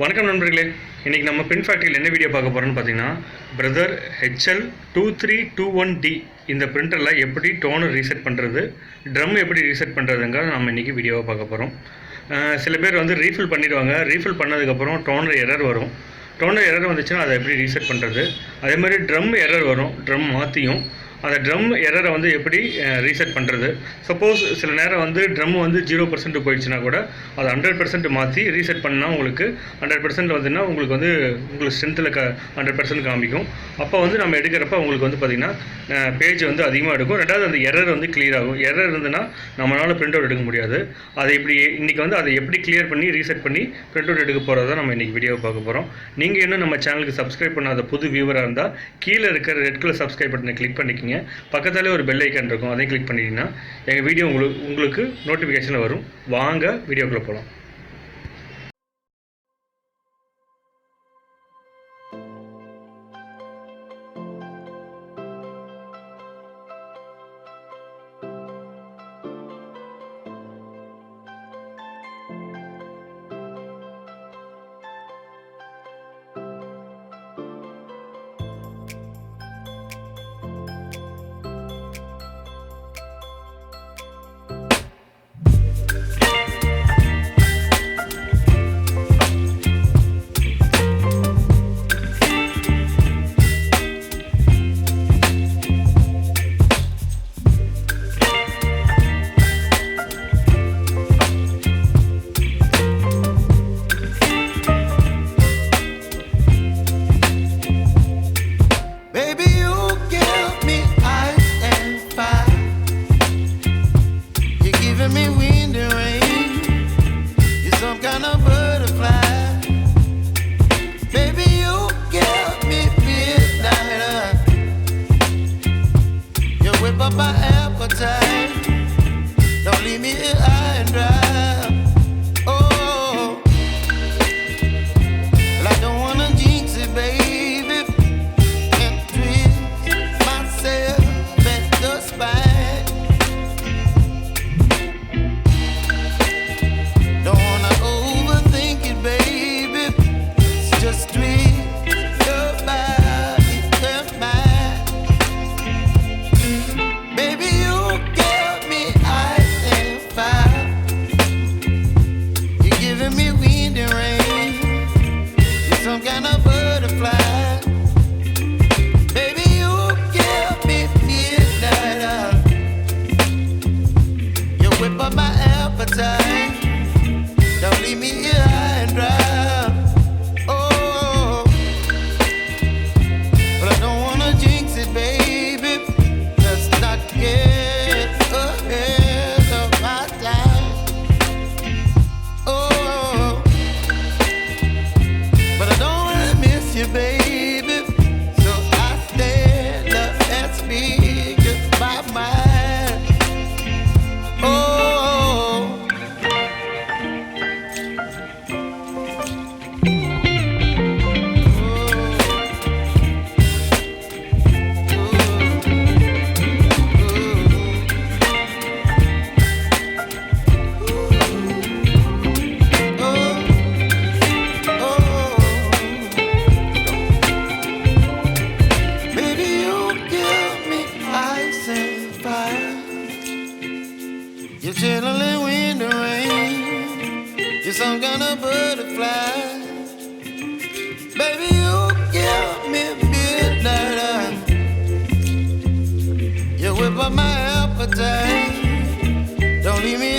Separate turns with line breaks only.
வணக்கம் நண்பர்களே. இன்றைக்கி நம்ம பின் ஃபேக்ட்ரியில் என்ன வீடியோ பார்க்க போகிறோன்னு பார்த்தீங்கன்னா, பிரதர் HL2321D இந்த பிரிண்டரில் எப்படி டோனர் ரீசெட் பண்ணுறது, ட்ரம் எப்படி ரீசெட் பண்ணுறதுங்க நம்ம இன்றைக்கி வீடியோவை பார்க்க போகிறோம். சில பேர் வந்து ரீஃபில் பண்ணிடுவாங்க. ரீஃபில் பண்ணதுக்கப்புறம் டோனர் எரர் வரும். டோனர் எரர் வந்துச்சுன்னா அதை எப்படி ரீசெட் பண்ணுறது, அதே மாதிரி ட்ரம் எரர் வரும். ட்ரம் மாற்றியும் அந்த ட்ரம் எரரை வந்து எப்படி ரீசெட் பண்ணுறது. சப்போஸ் சில நேரம் வந்து ட்ரம் வந்து 0% போயிடுச்சுன்னா கூட அதை 100% மாற்றி ரீசெட் பண்ணால் உங்களுக்கு 100% வந்துன்னா உங்களுக்கு வந்து உங்களுக்கு ஸ்ட்ரென்த்தில் 100% காமிக்கும். அப்போ வந்து நம்ம எடுக்கிறப்ப உங்களுக்கு வந்து பார்த்திங்கன்னா பேஜ் வந்து அதிகமாக எடுக்கும். ரெண்டாவது அந்த எரர் வந்து கிளியர் ஆகும். எரர் இருந்ததுன்னா நம்மளால் பிரிண்ட் அவுட் எடுக்க முடியாது. அதை இப்படி இன்றைக்கி வந்து அதை எப்படி கிளியர் பண்ணி ரீசெட் பண்ணி பிரிண்ட் அவுட் எடுக்க போகிறத நம்ம இன்றைக்கி வீடியோவை பார்க்க போகிறோம். நீங்கள் இன்னும் நம்ம சேனலுக்கு சப்ஸ்கிரைப் பண்ணாத புது வியூவராக இருந்தால் கீழே இருக்கிற ரெட் கலர் சப்ஸ்கிரைப் பட்டனை கிளிக் பண்ணிக்கிங்க. பக்கத்தாலே ஒரு பெல் ஐக்கான் இருக்கும், அதையும் கிளிக் பண்ணிட்டீங்கன்னா எங்கள் வீடியோ உங்களுக்கு நோட்டிஃபிகேஷனில் வரும். வாங்க வீடியோக்குள்ளே போகலாம்.
You're chilling in the rain. You're some kind of butterfly. Baby, you give me midnight. You whip up my appetite. Don't leave me